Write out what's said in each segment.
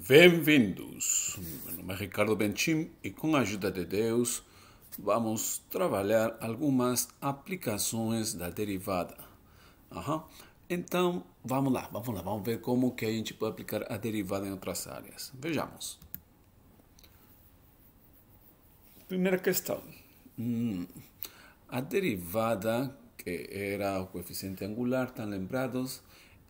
Bem-vindos! Meu nome é Ricardo Benchim e com a ajuda de Deus vamos trabalhar algumas aplicações da derivada. Aham. Então, vamos ver como que a gente pode aplicar a derivada em outras áreas. Vejamos. Primeira questão. A derivada, que era o coeficiente angular, estão lembrados?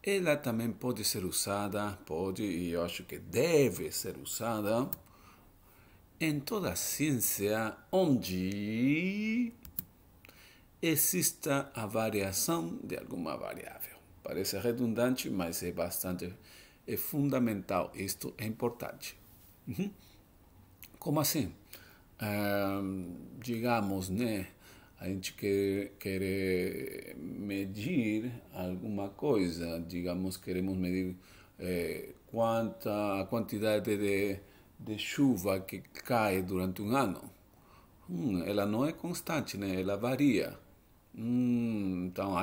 Ela também pode ser usada, e eu acho que deve ser usada, em toda a ciência onde exista a variação de alguma variável. Parece redundante, mas é fundamental. Isto é importante. Como assim? Digamos, né? A gente quer medir alguma coisa, digamos, queremos medir a quantidade de chuva que cai durante um ano. Ela não é constante, né? Ela varia. Então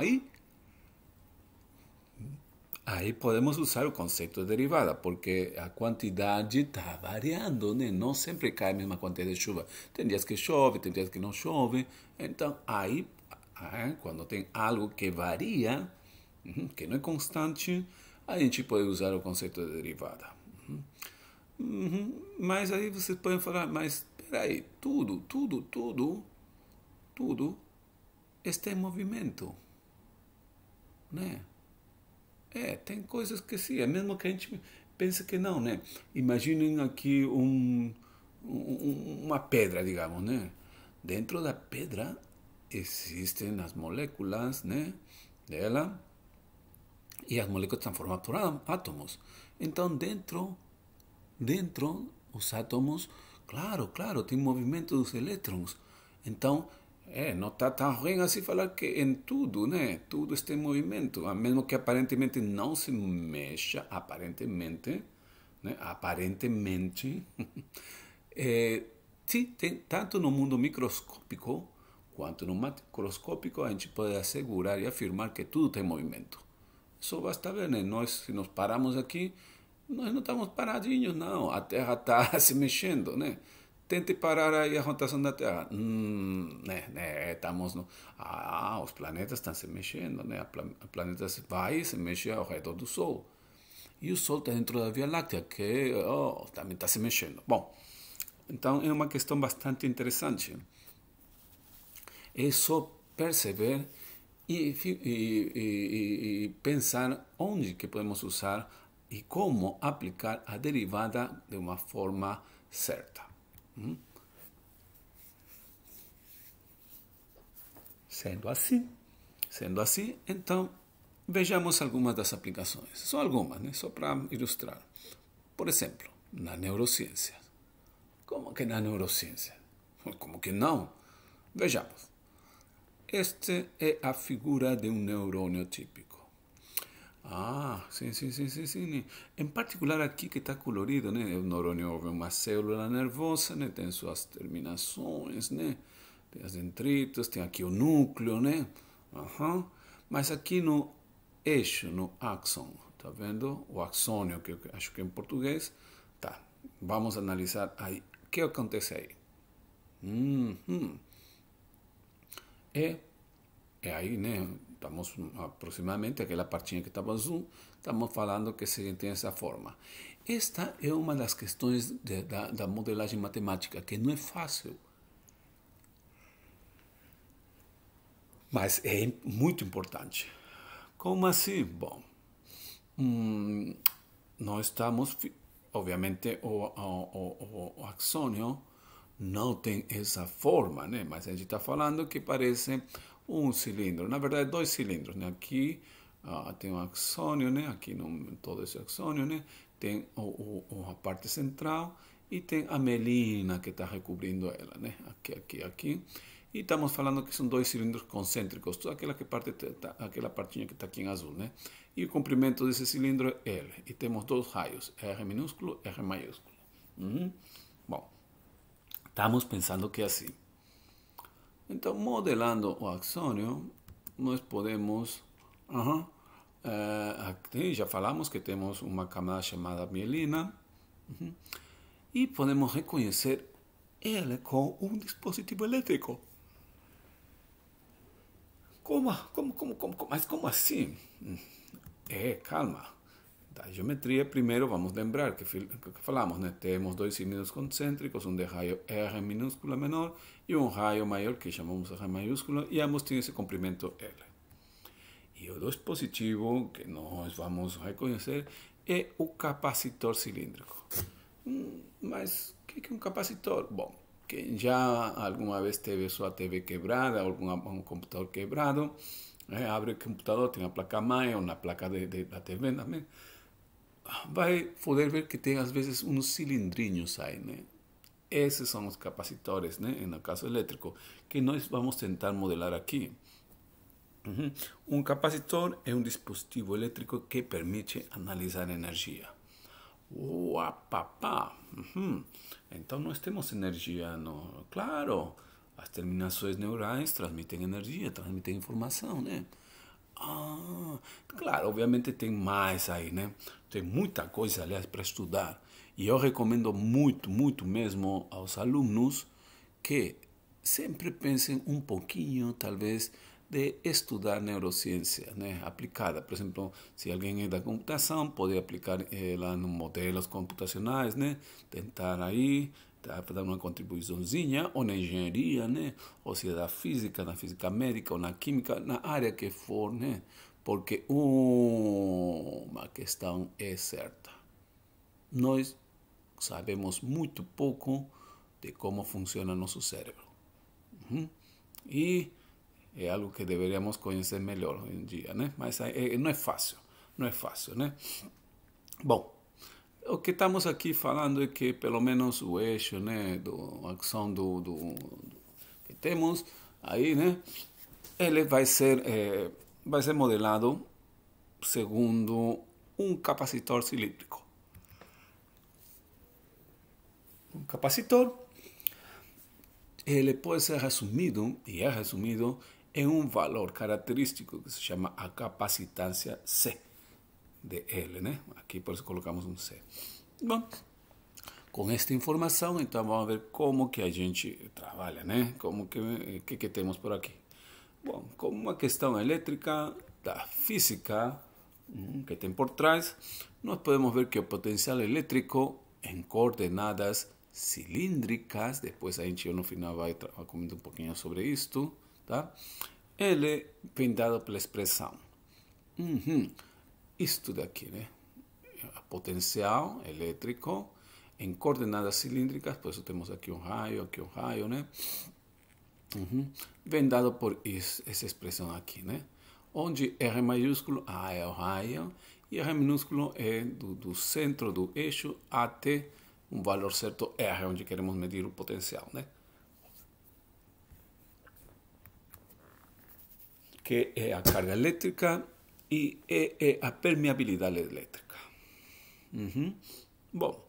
aí podemos usar o conceito de derivada, porque a quantidade está variando, né? Não sempre cai a mesma quantidade de chuva. Tem dias que chove, tem dias que não chove. Então, quando tem algo que varia, que não é constante, a gente pode usar o conceito de derivada. Mas aí vocês podem falar, mas peraí, tudo está em movimento, né? Tem coisas que sim, é mesmo que a gente pense que não, né? Imaginem aqui uma pedra, digamos, né? Dentro da pedra existem as moléculas, né? Dela, e as moléculas transformam por átomos. Então, dentro, os átomos, claro, tem movimento dos elétrons. Então, não está tão ruim assim falar que em tudo, né? Tudo está em movimento. Mesmo que aparentemente não se mexa, aparentemente, né? Aparentemente, sim, tem, tanto no mundo microscópico quanto no macroscópico, a gente pode assegurar e afirmar que tudo tem movimento. Só basta ver, né? Nós, se nos paramos aqui, nós não estamos paradinhos, não. A Terra está se mexendo, né? Tente parar aí a rotação da Terra. Estamos no... os planetas estão se mexendo, né? O planeta vai e se mexe ao redor do Sol. E o Sol está dentro da Via Láctea, que também está se mexendo. Bom, então é uma questão bastante interessante. É só perceber e pensar onde que podemos usar e como aplicar a derivada de uma forma certa. Sendo assim, então vejamos algumas das aplicações. Só algumas, né? Só para ilustrar. Por exemplo, na neurociência. Como que na neurociência? Como que não? Vejamos. Esta é a figura de um neurônio típico. Sim. Em particular aqui que está colorido, né? O neurônio é uma célula nervosa, né? Tem suas terminações, né? Tem os dendritos, tem aqui o núcleo, né? Mas aqui no eixo, no axon, tá vendo? O axônio, que eu acho que em português, tá. Vamos analisar aí. O que acontece aí? É aí, né? Estamos aproximadamente, aquela partinha que estava azul, estamos falando que se tem essa forma. Esta é uma das questões da modelagem matemática, que não é fácil. Mas é muito importante. Como assim? Bom, nós estamos, obviamente, o axônio não tem essa forma, né? Mas a gente está falando que parece um cilindro. Na verdade, dois cilindros, né? Aqui tem um axônio, né? Aqui no todo esse axônio, né? Tem a parte central e tem a melina que está recobrindo ela, né? Aqui. E estamos falando que são dois cilindros concêntricos, toda aquela partinha que está aqui em azul, né? E o comprimento desse cilindro é L. E temos dois raios, R minúsculo e R maiúsculo. Bom, estamos pensando que é assim. Então, modelando o axônio, nós podemos... aqui já falamos que temos uma camada chamada mielina, Y podemos reconocer L con un dispositivo eléctrico. Como assim? Calma. Da geometria, primeiro vamos lembrar que falamos, né? Temos dois cilindros concêntricos, um de raio R minúscula menor e um raio maior que chamamos R maiúsculo, e ambos têm esse comprimento L. E o dispositivo que nós vamos reconhecer é o capacitor cilíndrico. Mas o que é um capacitor? Bom, quem já alguma vez teve sua TV quebrada, algum computador quebrado, abre o computador, tem a placa-mãe ou na placa da TV também, vai poder ver que tem às vezes uns cilindrinhos aí, né? Esses são os capacitores, né? No caso elétrico, que nós vamos tentar modelar aqui. Um capacitor é um dispositivo elétrico que permite analisar energia. Uapapá! Então nós temos energia no... Claro, as terminações neurais transmitem energia, transmitem informação, né? Claro, obviamente tem mais aí, né? Tem muita coisa, aliás, para estudar. E eu recomendo muito, muito mesmo aos alunos que sempre pensem um pouquinho, talvez, de estudar neurociência, né, aplicada. Por exemplo, se alguém é da computação, pode aplicar ela nos modelos computacionais, né, tentar aí dar uma contribuiçãozinha, ou na engenharia, né, ou se é da física, na física médica, ou na química, na área que for, né, porque uma questão é certa. Nós sabemos muito pouco de como funciona nosso cérebro. E é algo que deveríamos conhecer melhor hoje em dia, né? Mas não é fácil, né? Bom, o que estamos aqui falando é que pelo menos o eixo, né, a ação que temos aí, né, ele vai ser modelado segundo um capacitor cilíndrico. Um capacitor, ele pode ser resumido, e é resumido, em um valor característico que se chama a capacitância C de L, né? Aqui por isso colocamos um C. Bom, com esta informação, então vamos ver como que a gente trabalha, né? Como que temos por aqui. Bom, como uma questão elétrica da física que tem por trás, nós podemos ver que o potencial elétrico em coordenadas cilíndricas, depois a gente no final vai comentar um pouquinho sobre isto, tá? Ele vem dado pela expressão. Isto daqui, né? Potencial elétrico em coordenadas cilíndricas, por isso temos aqui um raio, né? Vem dado por essa expressão aqui, né? Onde R maiúsculo é o raio e R minúsculo é do centro do eixo até um valor certo R, onde queremos medir o potencial, né? Que é a carga elétrica e é a permeabilidade elétrica. Bom,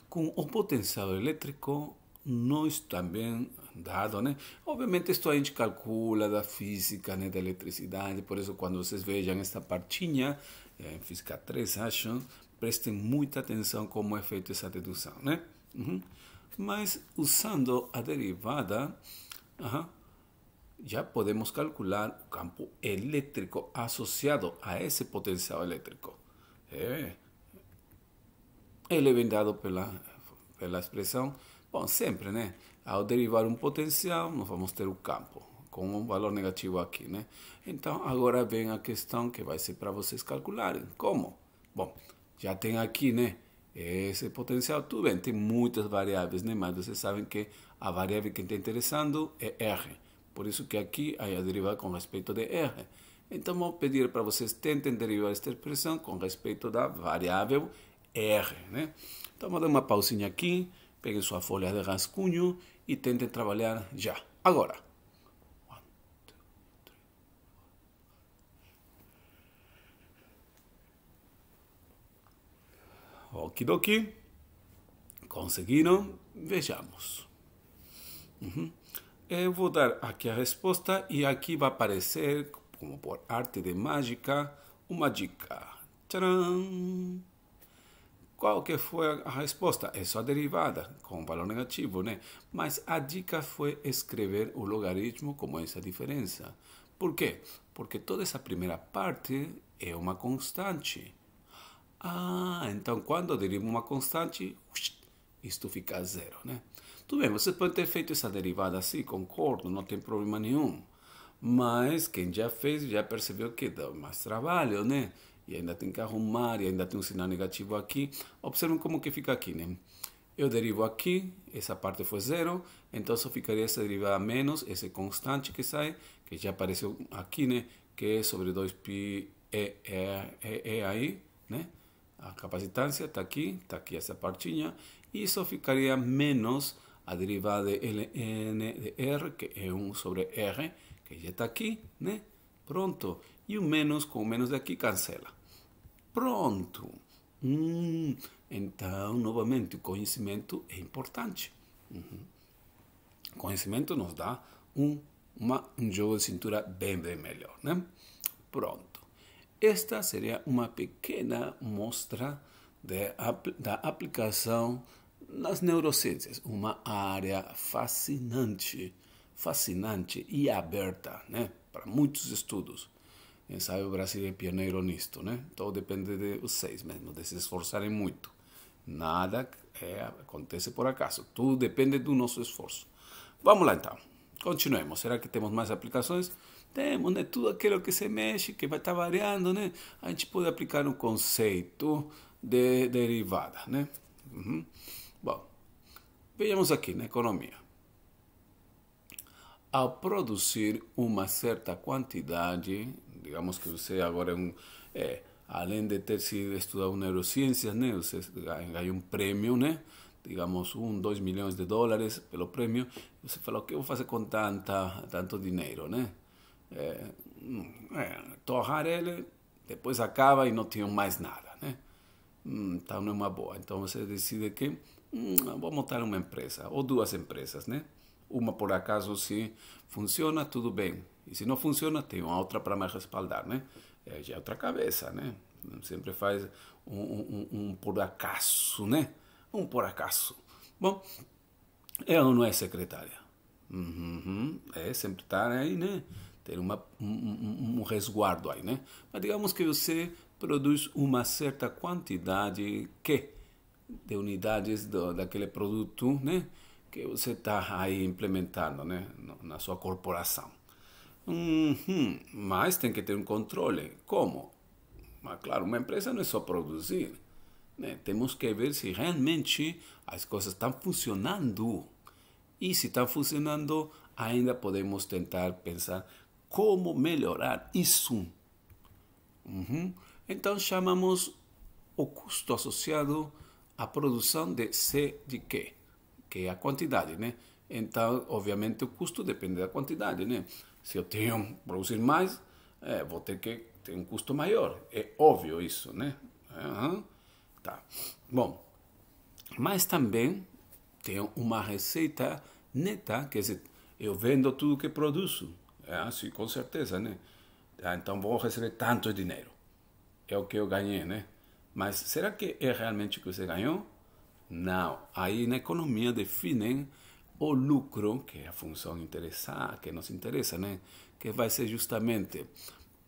com o potencial elétrico, nós também, dado, né? Obviamente, isto a gente calcula da física, né? Da eletricidade, por isso, quando vocês vejam esta partinha, em Física 3, acho, prestem muita atenção como é feita essa dedução, né? Mas, usando a derivada, já podemos calcular o campo elétrico associado a esse potencial elétrico. Ele vem dado pela expressão, bom, sempre, né? Ao derivar um potencial, nós vamos ter o campo, com um valor negativo aqui, né? Então, agora vem a questão que vai ser para vocês calcularem. Como? Bom, já tem aqui, né? Esse potencial, tudo bem, tem muitas variáveis, né? Mas vocês sabem que a variável que está interessando é R. Por isso que aqui há a derivada com respeito de R. Então, vou pedir para vocês tentem derivar esta expressão com respeito da variável R, né? Então, vou dar uma pausinha aqui, peguem sua folha de rascunho e tentem trabalhar já. Agora. Okidoki. Conseguiram? Vejamos. Eu vou dar aqui a resposta e aqui vai aparecer, como por arte de mágica, uma dica. Tcharam! qual que foi a resposta? É só a derivada, com valor negativo, né? Mas a dica foi escrever o logaritmo como essa diferença. Por quê? Porque toda essa primeira parte é uma constante. Ah, então quando eu derivo uma constante, isto fica zero, né? Tudo bem, você pode ter feito essa derivada assim, concordo, não tem problema nenhum. Mas quem já fez já percebeu que dá mais trabalho, né? E ainda tem que arrumar, e ainda tem um sinal negativo aqui. Observem como que fica aqui, né? Eu derivo aqui, essa parte foi zero, então só ficaria essa derivada menos esse constante que sai, que já apareceu aqui, né? Que é sobre 2π aí, né? A capacitância está aqui essa partinha, e só ficaria menos a derivada de ln de r, que é 1 sobre r, que já está aqui, né? Pronto. E o menos com o menos daqui cancela. Pronto. Então, novamente, o conhecimento é importante. O conhecimento nos dá um jogo de cintura bem melhor, né? Pronto. Esta seria uma pequena mostra da aplicação nas neurociências, uma área fascinante e aberta, né, para muitos estudos. Quem sabe o Brasil é pioneiro nisto, né? Então depende de vocês mesmo, de se esforçarem muito. Nada acontece por acaso, tudo depende do nosso esforço. Vamos lá então, continuemos. Será que temos mais aplicações? Temos, né? Tudo aquilo que se mexe, que vai estar variando, né? A gente pode aplicar um conceito de derivada, né? Bom, vejamos aqui na economia. Ao produzir uma certa quantidade, digamos que você agora além de ter sido estudado neurociências, né? Você ganha um prêmio, né? Digamos, 2 milhões de dólares pelo prêmio. Você fala, o que eu vou fazer com tanto dinheiro, né? Torrar ele, depois acaba e não tinha mais nada, né? Então não é uma boa. Então você decide que vou montar uma empresa, ou duas empresas, né? Uma por acaso se funciona, tudo bem. E se não funciona, tem uma outra para me respaldar, né? Já é outra cabeça, né? Sempre faz um por acaso, né? Um por acaso. Bom, ela não é secretária. Sempre estar aí, né? Ter um resguardo aí, né? Mas digamos que você produz uma certa quantidade de unidades daquele produto, né? Que você está aí implementando, né? Na sua corporação. Mas tem que ter um controle. Como? Mas, claro, uma empresa não é só produzir, né? Temos que ver se realmente as coisas estão funcionando. E se estão funcionando, ainda podemos tentar pensar como melhorar isso. Então chamamos o custo associado à produção de C de quê? Que é a quantidade, né? Então, obviamente, o custo depende da quantidade, né? Se eu tenho que produzir mais, vou ter que ter um custo maior. É óbvio isso, né? Tá. Bom, mas também tem uma receita neta, quer dizer, eu vendo tudo que produzo. Sim, com certeza, né? Então vou receber tanto dinheiro. É o que eu ganhei, né? Mas será que é realmente o que você ganhou? Não. Aí na economia definem o lucro, que é a função interessada, que nos interessa, né? Que vai ser justamente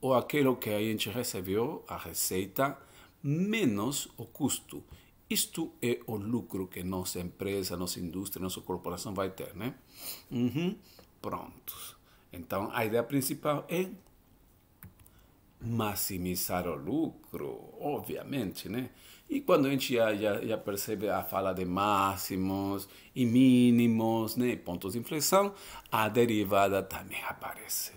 ou aquilo que a gente recebeu, a receita, menos o custo. Isto é o lucro que nossa empresa, nossa indústria, nossa corporação vai ter, né? Prontos. Então, a ideia principal é maximizar o lucro, obviamente, né? E quando a gente já percebe a fala de máximos e mínimos, né? Pontos de inflexão, a derivada também aparece.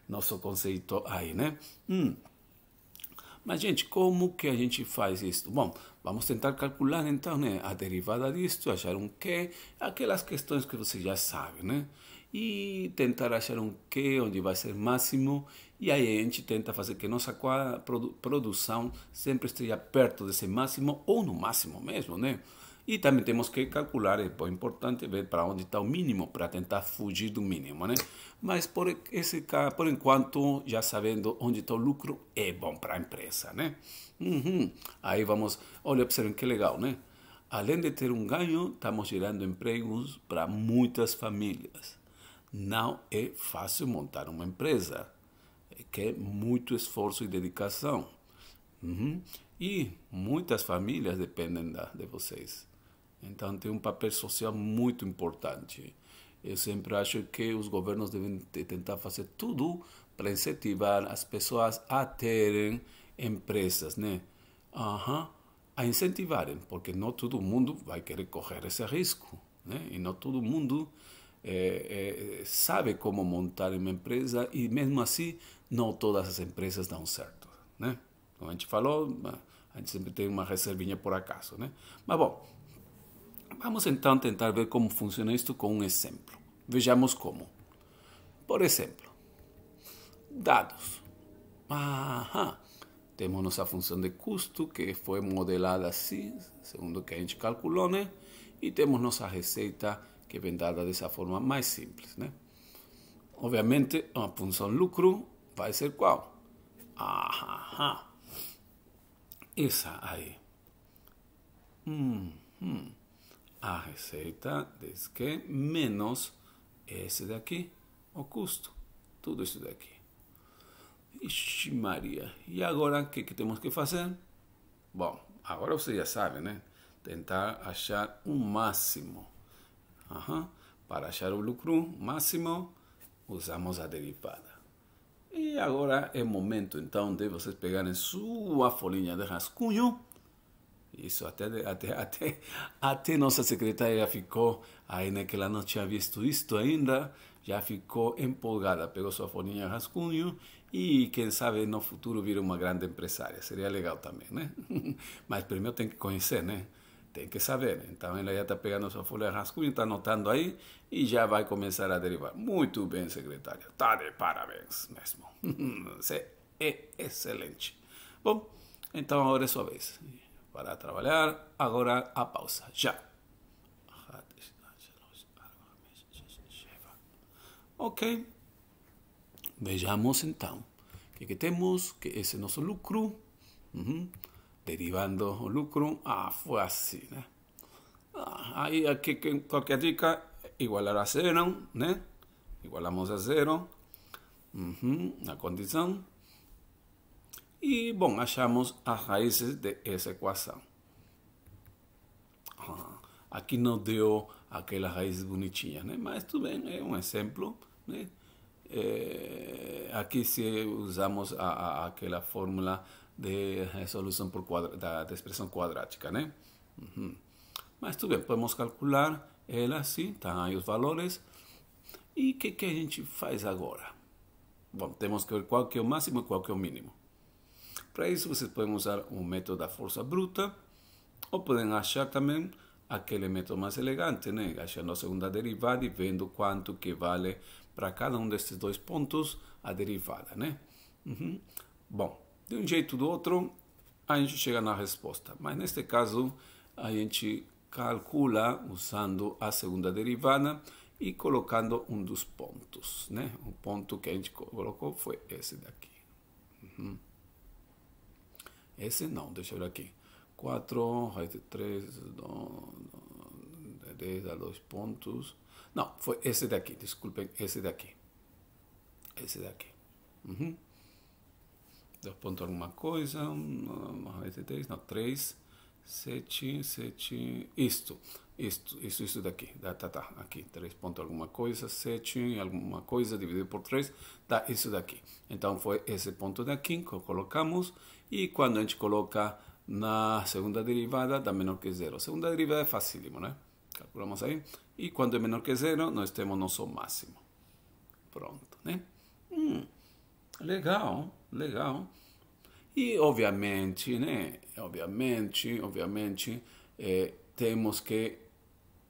Nosso conceito aí, né? Mas, gente, como que a gente faz isso? Bom, vamos tentar calcular, então, né, a derivada disto, achar um Q, aquelas questões que você já sabe, né? E tentar achar um Q onde vai ser máximo, e aí a gente tenta fazer que nossa produção sempre esteja perto desse máximo, ou no máximo mesmo, né? E também temos que calcular, é importante ver para onde está o mínimo, para tentar fugir do mínimo, né? Mas por enquanto, já sabendo onde está o lucro, é bom para a empresa, né? Aí vamos, olha, observem que legal, né? Além de ter um ganho, estamos gerando empregos para muitas famílias. Não é fácil montar uma empresa, quer muito esforço e dedicação. E muitas famílias dependem de vocês. Então tem um papel social muito importante. Eu sempre acho que os governos devem tentar fazer tudo para incentivar as pessoas a terem empresas, né? A incentivarem, porque não todo mundo vai querer correr esse risco, né? E não todo mundo sabe como montar uma empresa e mesmo assim não todas as empresas dão certo, né? Como a gente falou, a gente sempre tem uma reservinha por acaso, né? Mas bom, vamos então tentar ver como funciona isto com um exemplo. Vejamos como. Por exemplo, dados. Temos nossa função de custo, que foi modelada assim, segundo o que a gente calculou, né? E temos nossa receita, que vem dada dessa forma mais simples, né? Obviamente, a função lucro vai ser qual? Essa aí. A receita diz que menos esse daqui, o custo. Tudo isso daqui. Ixi Maria. E agora, o que temos que fazer? Bom, agora você já sabe, né? Tentar achar um máximo. Para achar o lucro máximo, usamos a derivada. E agora é momento, então, de vocês pegarem sua folhinha de rascunho. Isso, até nossa secretária ficou, aí né, que ela não tinha visto isto ainda, já ficou empolgada, pegou sua folhinha de rascunho e quem sabe no futuro vira uma grande empresária, seria legal também, né? Mas primeiro tem que conhecer, né? Tem que saber. Então ela já está pegando sua folha de rascunho, está anotando aí e já vai começar a derivar. Muito bem, secretária, está de parabéns mesmo. Você é excelente. Bom, então agora é sua vez. Para trabalhar, agora a pausa, já. Ok, vejamos então. O que temos? Que esse é nosso lucro. Derivando o lucro. Foi assim, né? Aí aqui qualquer dica, igualar a zero, né? Igualamos a zero. A condição. E, bom, achamos as raízes dessa equação. Aqui não deu aquelas raízes bonitinhas, né? Mas tudo bem, é um exemplo, né? Aqui se usamos aquela fórmula de resolução da expressão quadrática, né? Mas tudo bem, podemos calcular ela assim, estão aí os valores. E o que a gente faz agora? Bom, temos que ver qual que é o máximo e qual que é o mínimo. Para isso, vocês podem usar o método da força bruta ou podem achar também aquele método mais elegante, né? Achando a segunda derivada e vendo quanto que vale para cada um desses dois pontos a derivada, né? Bom, de um jeito ou do outro, a gente chega na resposta. Mas neste caso, a gente calcula usando a segunda derivada e colocando um dos pontos, né? O ponto que a gente colocou foi esse daqui. Esse não, deixa eu ver aqui. 4, raiz de 3, 10 a 2 pontos. Não, foi esse daqui, desculpem, esse daqui. Esse daqui. 2 pontos alguma coisa, raiz de 3, não, 3, 7, 7, isso daqui, tá, aqui, 3 pontos alguma coisa, 7, alguma coisa, dividido por 3, dá isso daqui. Então foi esse ponto daqui que colocamos, e quando a gente coloca na segunda derivada, dá menor que zero. A segunda derivada é facílimo, né? Calculamos aí, e quando é menor que zero, nós temos nosso máximo. Pronto, né? Legal. E obviamente, né? Obviamente, temos que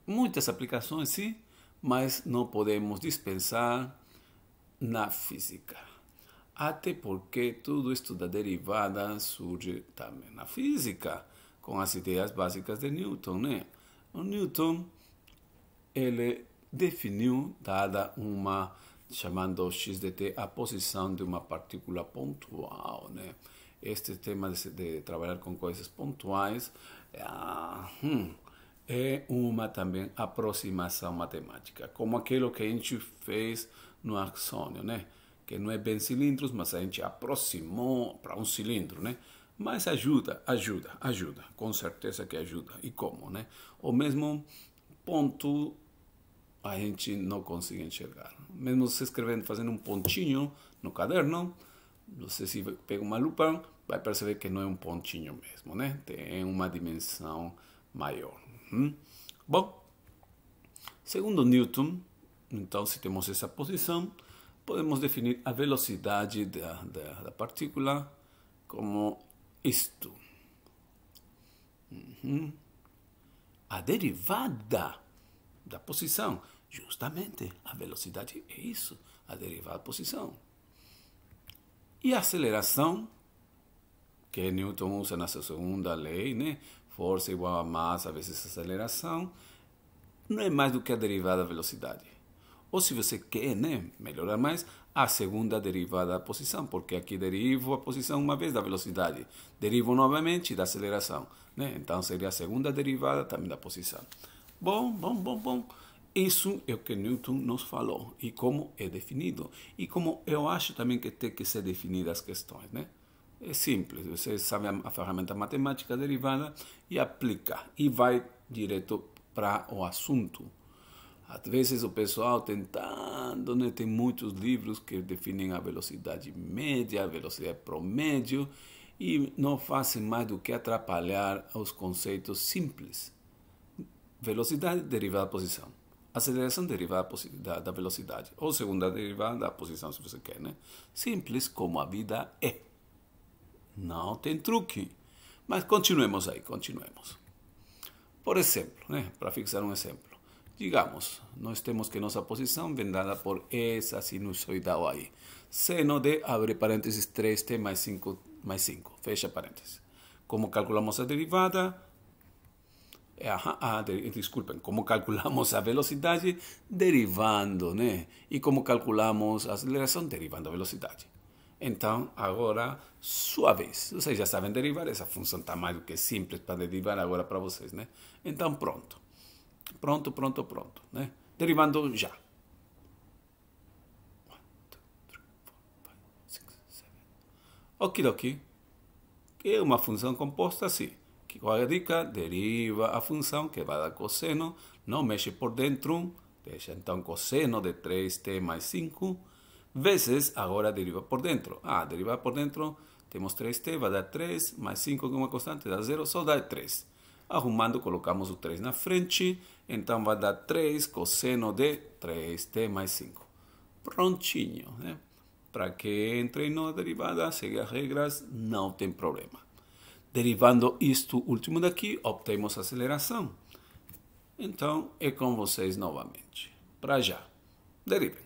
muitas aplicações, sim, mas não podemos dispensar na física. Até porque tudo isto da derivada surge também na física, com as ideias básicas de Newton, né? O Newton, ele definiu, dada uma, chamando x de t, a posição de uma partícula pontual, né? Este tema de trabalhar com coisas pontuais é uma também aproximação matemática, como aquilo que a gente fez no axônio, né? Que não é bem cilindros, mas a gente aproximou para um cilindro, né? Mas ajuda, com certeza que ajuda. E como, né? O mesmo ponto a gente não consegue enxergar. Mesmo você escrevendo, fazendo um pontinho no caderno, você se pega uma lupa, vai perceber que não é um pontinho mesmo, né? Tem uma dimensão maior. Bom, segundo Newton, então, se temos essa posição, podemos definir a velocidade da partícula como isto. A derivada da posição, justamente, a velocidade é isso, a derivada da posição. E a aceleração, que Newton usa na sua segunda lei, né? Força igual a massa vezes aceleração, não é mais do que a derivada da velocidade. Ou se você quer, né, melhorar mais, a segunda derivada da posição, porque aqui derivo a posição uma vez da velocidade, derivo novamente da aceleração, né? Então seria a segunda derivada também da posição. Bom. Isso é o que Newton nos falou e como é definido. E como eu acho também que tem que ser definidas as questões, né? É simples, você sabe a ferramenta matemática derivada e aplica e vai direto para o assunto. Às vezes o pessoal tentando, né, tem muitos livros que definem a velocidade média, a velocidade promédio e não fazem mais do que atrapalhar os conceitos simples. Velocidade derivada da posição. Aceleração derivada da velocidade. Ou segunda derivada da posição, se você quer, né? Simples como a vida é. Não tem truque. Mas continuemos aí. Por exemplo, né, para fixar um exemplo. Digamos, nós temos que nossa posição vem dada por essa sinusoidal aí. Seno de, abre parênteses, 3t mais 5, fecha parênteses. Como calculamos a derivada? Desculpem, como calculamos a velocidade? Derivando, né? E como calculamos a aceleração? Derivando a velocidade. Então, agora, sua vez. Vocês já sabem derivar, essa função está mais do que simples para derivar agora para vocês, né? Então, pronto, né? Derivando já. 1, 2, 3, 4, 5, 6, 7. Okidoki, que é uma função composta assim. Qual é a dica? Deriva a função que vai dar cosseno, não mexe por dentro, deixa então cosseno de 3t mais 5, vezes agora deriva por dentro. Derivar por dentro, temos 3t, vai dar 3, mais 5 que é uma constante, dá 0, só dá 3. Arrumando, colocamos o 3 na frente, então vai dar 3 cosseno de 3t mais 5. Prontinho, né? Para que entre na derivada, segue as regras, não tem problema. Derivando isto último daqui, obtemos aceleração. Então, é com vocês novamente. Para já. Derivem.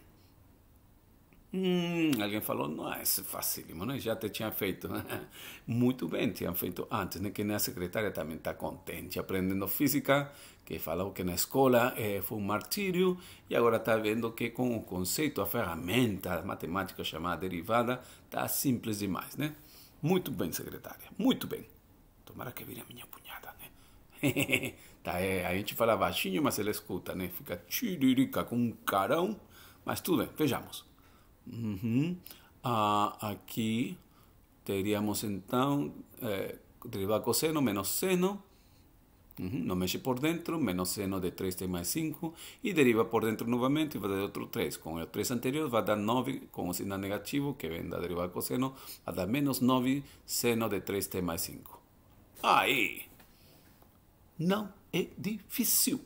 Alguém falou, não é facílimo, né? Já te tinha feito. Muito bem, tinha feito antes, né? Que nem a secretária também está contente, aprendendo física, que falou que na escola foi um martírio, e agora está vendo que com o conceito, a ferramenta matemática chamada derivada, está simples demais, né? Muito bem, secretária, muito bem. Tomara que vire a minha cunhada, né? Tá, a gente fala baixinho, mas ela escuta, né? Fica tiririca com um carão, mas tudo bem, vejamos. Aqui teríamos então derivar cosseno menos seno, não mexe por dentro, menos seno de 3t mais 5, e deriva por dentro novamente, vai dar outro 3. Com o 3 anterior vai dar 9, com o sinal negativo, que vem da derivada cosseno, vai dar menos 9 seno de 3t mais 5. Aí, não é difícil.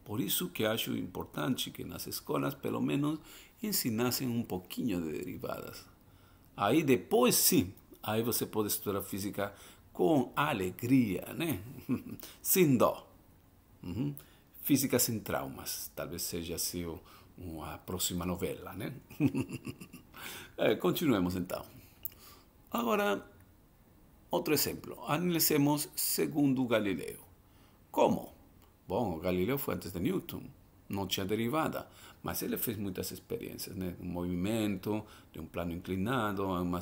Por isso que acho importante que nas escolas, pelo menos, ensinassem um pouquinho de derivadas. Aí depois sim, aí você pode estudar física com alegria, né? Sem dó. Física sem traumas. Talvez seja assim uma próxima novela, né? Continuemos então. Agora, outro exemplo. Analicemos segundo Galileu. Como? Bom, Galileu foi antes de Newton, não tinha derivada, mas ele fez muitas experiências, né? Um movimento de um plano inclinado, como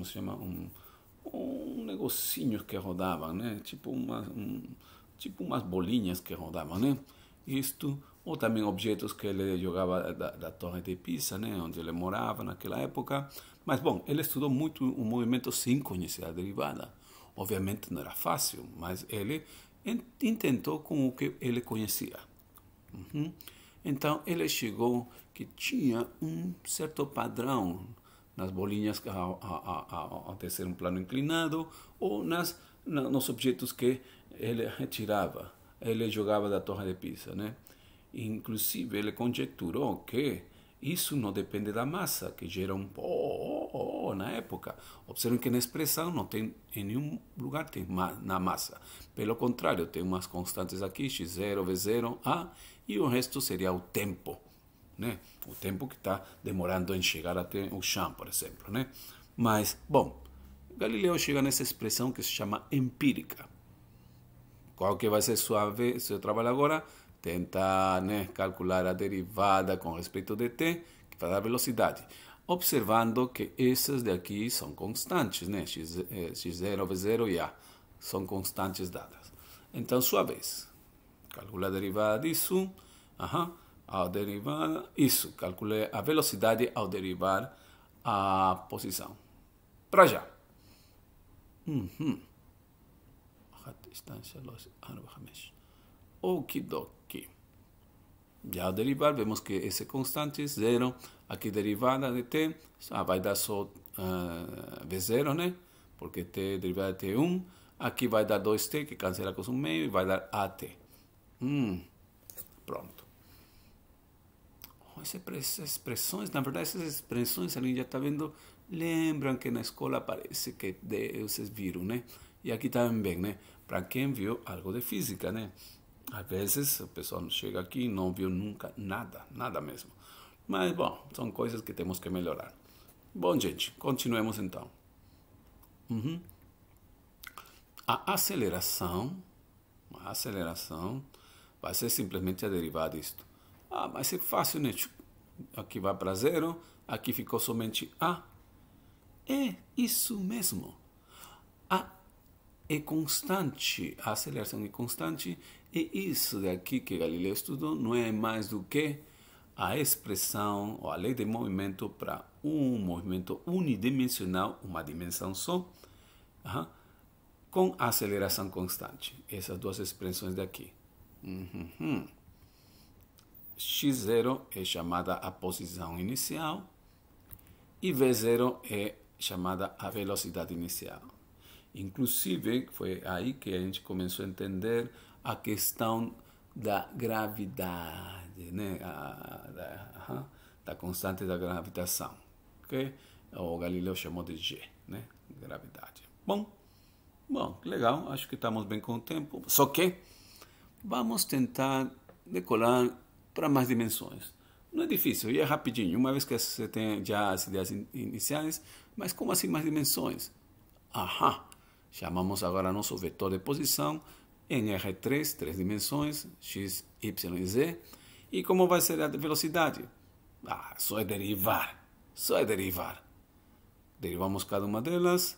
se chama? Um negocinho que rodavam, né? Tipo umas bolinhas que rodavam, né? Isto, ou também objetos que ele jogava da Torre de Pisa, né? Onde ele morava naquela época. Mas, bom, ele estudou muito o movimento sem conhecer a derivada. Obviamente não era fácil, mas ele tentou com o que ele conhecia. Então, ele chegou que tinha um certo padrão nas bolinhas ao ter um plano inclinado ou nos objetos que ele retirava, ele jogava da Torre de Pisa, né? Inclusive, ele conjecturou que isso não depende da massa, que gera um pó na época. Observem que na expressão não tem, em nenhum lugar tem na massa. Pelo contrário, tem umas constantes aqui, x0, v0, a, e o resto seria o tempo, né? O tempo que está demorando em chegar até o chão, por exemplo, né? Mas, bom, Galileu chega nessa expressão que se chama empírica. Qual que vai ser seu trabalho agora? Tentar, né, calcular a derivada com respeito de t, que vai dar velocidade. Observando que essas de aqui são constantes, né? X0, V0 e A. São constantes dadas. Então, sua vez. Calcula a derivada disso. Ao derivar isso. Calcule a velocidade ao derivar a posição. Para já. Okidoki. Já ao derivar, vemos que esse constante, 0, aqui derivada de t, vai dar só v0, né? Porque t derivada de t1, aqui vai dar 2t, que cancela com 1,5, e vai dar at. Pronto. Essas expressões, na verdade, essas expressões, ali já está vendo, lembram que na escola parece que vocês viram, né? E aqui também, né? Para quem viu algo de física, né? Às vezes o pessoal chega aqui e não viu nunca nada, nada mesmo. Mas, bom, são coisas que temos que melhorar. Bom, gente, continuemos então. A aceleração vai ser simplesmente a derivada disto. Mas é fácil, né? Aqui vai para 0, aqui ficou somente A. É isso mesmo. A é constante, a aceleração é constante, e isso daqui que Galileu estudou não é mais do que a expressão ou a lei de movimento para um movimento unidimensional, uma dimensão só, com aceleração constante. Essas duas expressões daqui. X0 é chamada a posição inicial e V0 é chamada a velocidade inicial. Inclusive, foi aí que a gente começou a entender a questão da gravidade, né? Da constante da gravitação, que o Galileu chamou de G, né? Gravidade. Bom, legal, acho que estamos bem com o tempo. Só que vamos tentar decolar para mais dimensões. Não é difícil, e é rapidinho, uma vez que você tem já as ideias iniciais, mas como assim mais dimensões? Chamamos agora nosso vetor de posição em R3, 3 dimensões, x, y e z. E como vai ser a velocidade? Só é derivar. Derivamos cada uma delas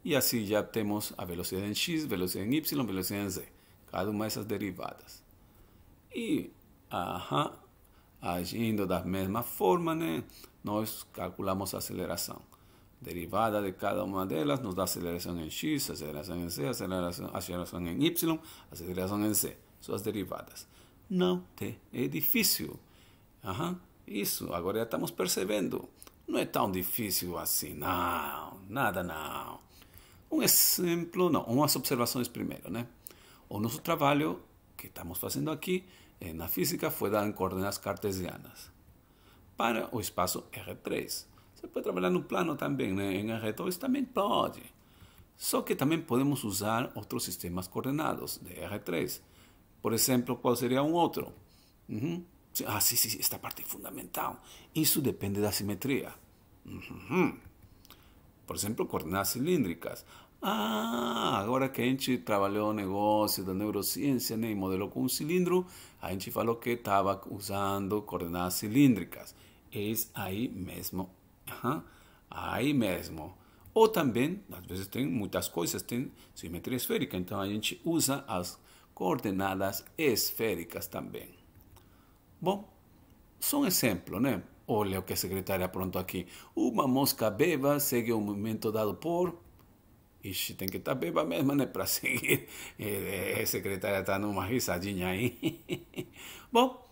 e assim já temos a velocidade em x, velocidade em y, velocidade em z. Cada uma dessas derivadas. E, agindo da mesma forma, né, nós calculamos a aceleração. Derivada de cada uma delas nos dá aceleração em x, aceleração em z, aceleração em y, aceleração em z. São as derivadas. Não é difícil. Isso, agora já estamos percebendo. Não é tão difícil assim, não. Nada, não. Um exemplo, não. Umas observações primeiro, né? O nosso trabalho que estamos fazendo aqui na física foi dar em coordenadas cartesianas para o espaço R3. Você pode trabalhar no plano também, né? Em R2 também pode. Só que também podemos usar outros sistemas coordenados de R3. Por exemplo, qual seria um outro? Sim, esta parte é fundamental. Isso depende da simetria. Por exemplo, coordenadas cilíndricas. Ah, agora que a gente trabalhou o negócio da neurociência, né, e modelou com um cilindro, a gente falou que estava usando coordenadas cilíndricas. É aí mesmo. Aham, aí mesmo. Ou também, às vezes tem muitas coisas, tem simetria esférica, então a gente usa as coordenadas esféricas também. Bom, só um exemplo, né? Olha o que a secretária aprontou aqui. Uma mosca beba segue o movimento dado por... Ixi, tem que estar beba mesmo, né? Para seguir. A secretária está numa risadinha aí. Bom,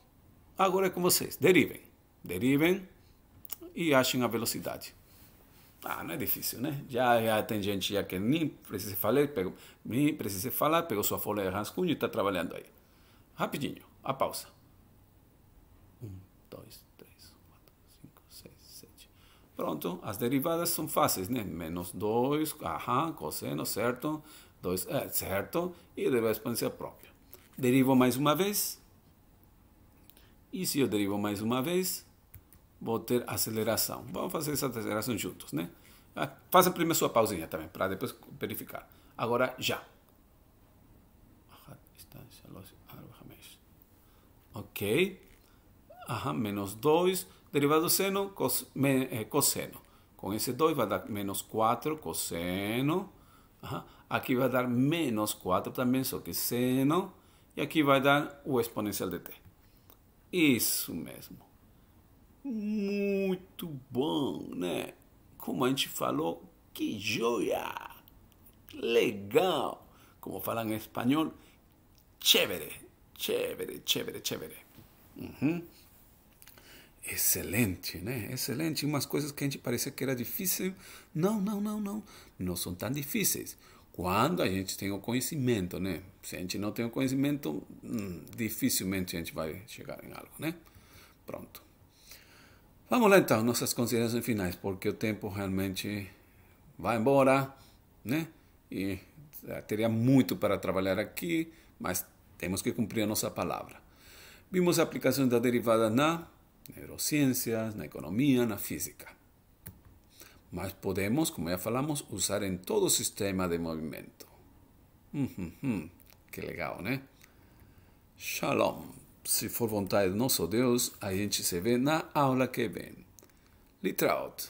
agora é com vocês. Derivem. Derivem e achem a velocidade. Ah, não é difícil, né? Já tem gente já que nem precisa falar, pegou sua folha de rascunho e está trabalhando aí. Rapidinho, a pausa. 2, 3, 4, 5, 6, 7. Pronto, as derivadas são fáceis, né? Menos 2, cosseno, certo? 2, certo? E deriva a exponencial própria. Derivo mais uma vez. E se eu derivo mais uma vez, vou ter aceleração. Vamos fazer essa aceleração juntos, né? Faça primeiro sua pausinha também, para depois verificar. Agora, já. Ok. Menos 2, derivado do seno, cosseno. Com esse 2 vai dar menos 4, cosseno. Aqui vai dar menos 4 também, só que seno. E aqui vai dar o exponencial de t. Isso mesmo. Muito bom, né? Como a gente falou, que joia! Legal! Como falam em espanhol, chévere, chévere, chévere, chévere. Excelente, né? Excelente. Umas coisas que a gente parecia que era difícil. Não, não, não, não. Não são tão difíceis. Quando a gente tem o conhecimento, né? Se a gente não tem o conhecimento, dificilmente a gente vai chegar em algo, né? Pronto. Vamos lá então, nossas considerações finais, porque o tempo realmente vai embora, né? E teria muito para trabalhar aqui, mas temos que cumprir a nossa palavra. Vimos a aplicação da derivada na neurociências, na economia, na física. Mas podemos, como já falamos, usar em todo o sistema de movimento. Que legal, né? Shalom. Se for vontade do nosso Deus, a gente se vê na aula que vem. Litraut.